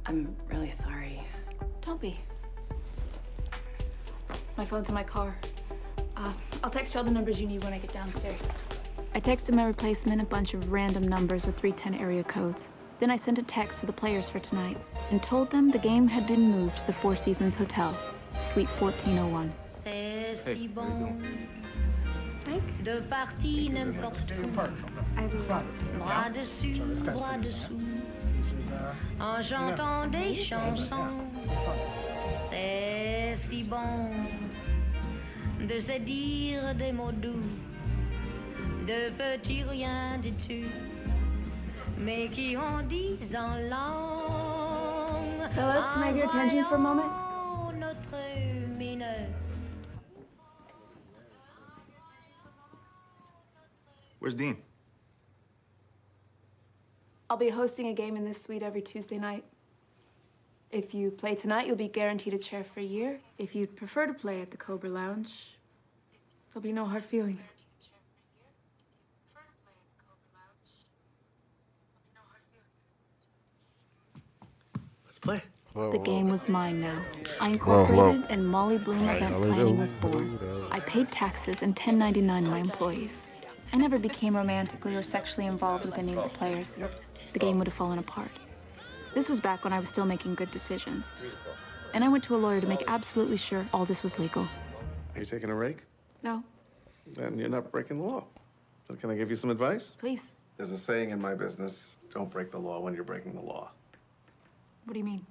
I'm really sorry. Don't be. My phone's in my car. I'll text you all the numbers you need when I get downstairs. I texted my replacement a bunch of random numbers with 310 area codes. Then I sent a text to the players for tonight and told them the game had been moved to the Four Seasons Hotel, Suite 1401. C'est si bon de partir n'importe où. Bras dessus, bras dessous, en chantant des chansons. C'est si bon de se dire des mots doux, de petits rien du tout, mais qui en disent en langue. Fellas, can I have your attention for a moment? Notre mineur. Where's Dean? I'll be hosting a game in this suite every Tuesday night. If you play tonight, you'll be guaranteed a chair for a year. If you'd prefer to play at the Cobra Lounge, there'll be no hard feelings. Let's play. The game was mine now. I incorporated, and Molly Bloom event planning was born. I paid taxes and 1099 my employees. I never became romantically or sexually involved with any of the players. The game would have fallen apart. This was back when I was still making good decisions. And I went to a lawyer to make absolutely sure all this was legal. Are you taking a rake? No, Then you're not breaking the law. So can I give you some advice? please. There's a saying in my business, don't break the law when you're breaking the law. What do you mean?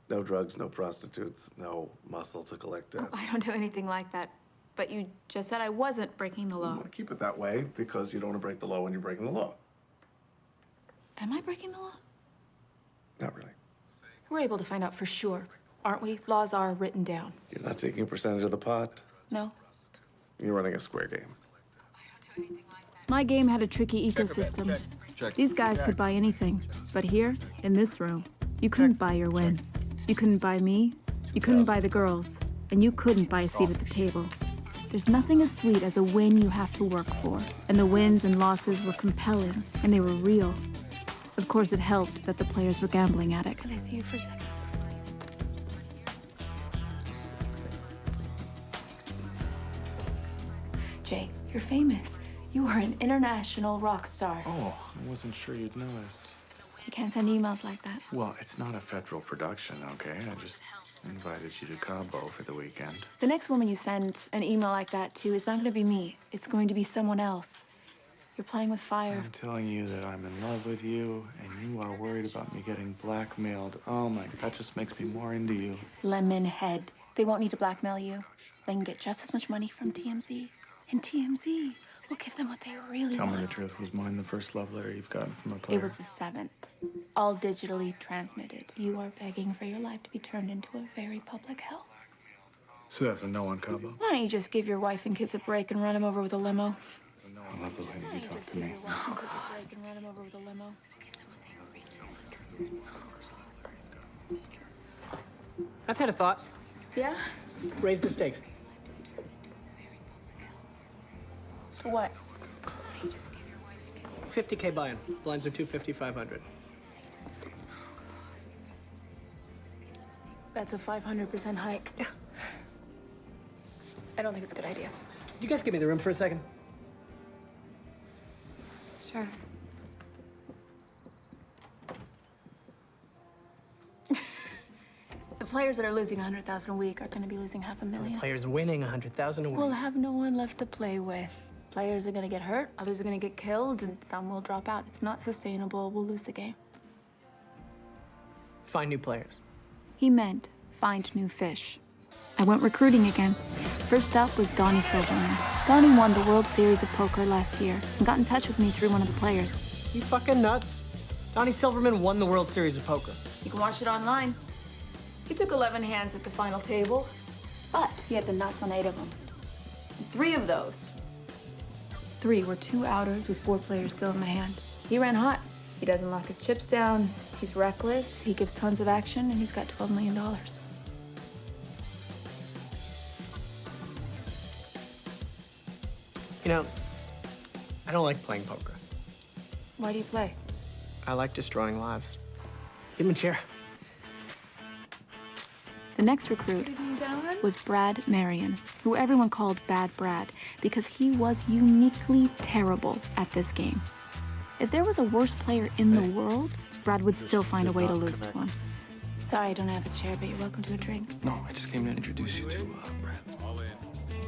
No drugs, no prostitutes, no muscle to collect debts. I don't do anything like that. But you just said I wasn't breaking the I law. want to keep it that way because you don't want to break the law when you're breaking the law. Am I breaking the law? Not really. We're able to find out for sure, aren't we? Laws are written down. You're not taking a percentage of the pot. No? You're running a square game. My game had a tricky ecosystem. These guys could buy anything. But here, in this room, you couldn't buy your win. You couldn't buy me. You couldn't buy the girls. And you couldn't buy a seat at the table. There's nothing as sweet as a win you have to work for. And the wins and losses were compelling, and they were real. Of course, it helped that the players were gambling addicts. Can I see you for a second? Jay, you're famous. You are an international rock star. Oh, I wasn't sure you'd noticed. You can't send emails like that. Well, it's not a federal production, okay? I just invited you to Cabo for the weekend. The next woman you send an email like that to is not going to be me. It's going to be someone else. You're playing with fire. I'm telling you that I'm in love with you, and you are worried about me getting blackmailed. Oh my, that just makes me more into you. Lemon head. They won't need to blackmail you. They can get just as much money from TMZ. And TMZ will give them what they really Tell want. me the truth, was mine the first love letter you've gotten from a player? It was the 7th. All digitally transmitted. You are begging for your life to be turned into a very public hell. So that's a no on Cabo? Why don't you just give your wife and kids a break and run them over with a limo? I love the way that you talk to me. Oh, God. And run them over with a limo. I've had a thought. Yeah? Raise the stakes. To what? 50K buy-in. Blinds are 250, 500. That's a 500% hike. Yeah. I don't think it's a good idea. You guys give me the room for a second. Sure. The players that are losing 100,000 a week are going to be losing $500,000. Players winning 100,000 a week. We'll have no one left to play with. Players are going to get hurt, others are going to get killed, and some will drop out. It's not sustainable. We'll lose the game. Find new players. He meant find new fish. I went recruiting again. First up was Donnie Silverman. Donnie won the World Series of Poker last year and got in touch with me through one of the players. You fucking nuts. Donnie Silverman won the World Series of Poker. You can watch it online. He took 11 hands at the final table, but he had the nuts on 8 of them. And 3 of those, 3 were 2 outers with 4 players still in the hand. He ran hot. He doesn't lock his chips down. He's reckless. He gives tons of action, and he's got $12 million. You know, I don't like playing poker. Why do you play? I like destroying lives. Give him a chair. The next recruit was Brad Marion, who everyone called Bad Brad because he was uniquely terrible at this game. If there was a worse player in the world, Brad would still find a way to lose to him. Sorry, I don't have a chair, but you're welcome to a drink. No, I just came to introduce you to Brad.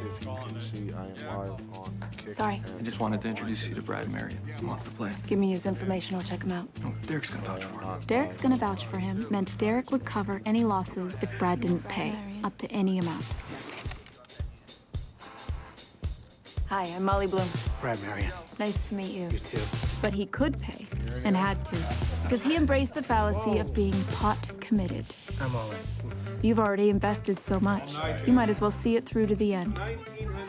If you can see, I am live on Kick. Sorry. I just wanted to introduce you to Brad Marion. He wants to play. Give me his information, I'll check him out. No, Derek's gonna vouch for him. Derek's gonna vouch for him meant Derek would cover any losses if Brad didn't pay, up to any amount. Hi, I'm Molly Bloom. Brad Marion. Nice to meet you. You too. But he could pay, and had to, because he embraced the fallacy of being pot committed. I'm all in. You've already invested so much, you might as well see it through to the end.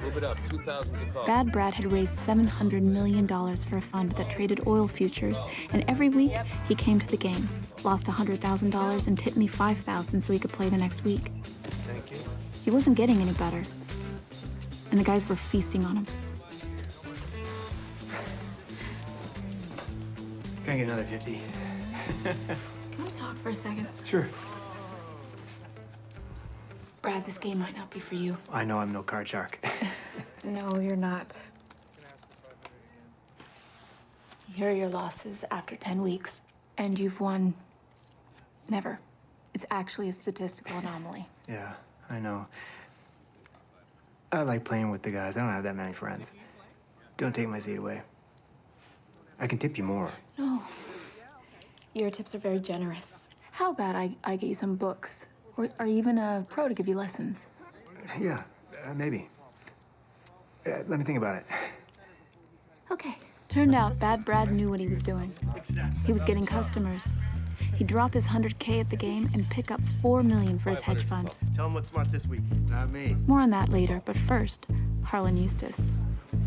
Move it up, 2,000 to call. Bad Brad had raised $700 million for a fund that traded oil futures, and every week he came to the game, lost $100,000 and tipped me $5,000 so he could play the next week. Thank you. He wasn't getting any better, and the guys were feasting on him. Can I get another 50? Can we talk for a second? Sure. Brad, this game might not be for you. I know I'm no card shark. No, you're not. Here are your losses after 10 weeks, and you've won never. It's actually a statistical anomaly. Yeah, I know. I like playing with the guys. I don't have that many friends. Don't take my seat away. I can tip you more. No. Your tips are very generous. How about I get you some books? Or even a pro to give you lessons? Yeah, maybe. Let me think about it. Okay. Turned out Bad Brad knew what he was doing. He was getting customers. He'd drop his $100K at the game and pick up $4 million for his hedge fund. Tell him what's smart this week. Not me. More on that later, but first, Harlan Eustace.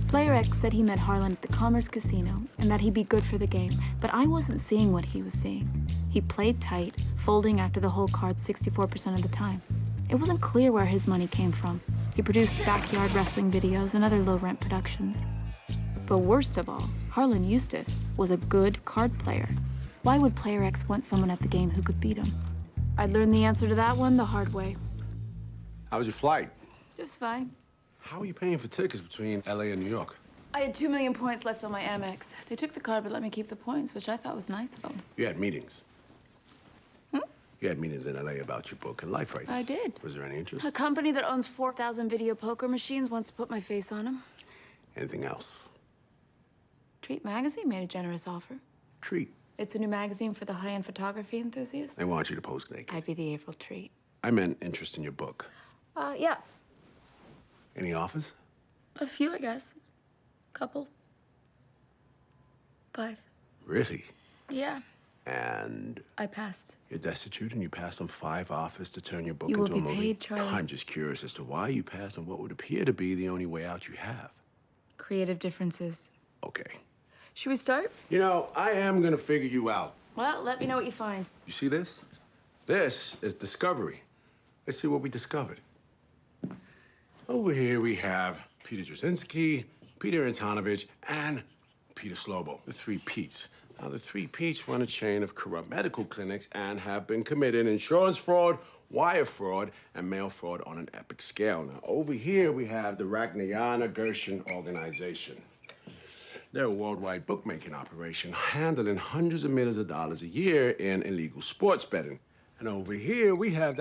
Player X said he met Harlan at the Commerce Casino and that he'd be good for the game, but I wasn't seeing what he was seeing. He played tight, folding after the whole card 64% of the time. It wasn't clear where his money came from. He produced backyard wrestling videos and other low-rent productions. But worst of all, Harlan Eustace was a good card player. Why would Player X want someone at the game who could beat him? I'd learned the answer to that one the hard way. How was your flight? Just fine. How are you paying for tickets between LA and New York? I had 2 million points left on my Amex. They took the card but let me keep the points, which I thought was nice of them. You had meetings. You had meetings in LA about your book and life rights. I did. Was there any interest? A company that owns 4,000 video poker machines wants to put my face on them. Anything else? Treat Magazine made a generous offer. Treat. It's a new magazine for the high-end photography enthusiasts. They want you to pose naked. I'd be the April treat. I meant interest in your book. Yeah. Any offers? A few, I guess. Couple. 5. Really? Yeah. And I passed. you're destitute and you passed on 5 offers to turn your book You will into a be movie? paid, Charlie. I'm just curious as to why you passed on what would appear to be the only way out you have. Creative differences. Okay. Should we start? You know, I am gonna figure you out. Well, let me know what you find. You see this? This is discovery. Let's see what we discovered. Over here we have Peter Jasinski, Peter Antonovich, and Peter Slobo, the 3 Petes. Now, the 3 Petes run a chain of corrupt medical clinics and have been committing insurance fraud, wire fraud, and mail fraud on an epic scale. Now, over here we have the Ragnayana Gershon organization. They're a worldwide bookmaking operation handling hundreds of millions of dollars a year in illegal sports betting. And over here we have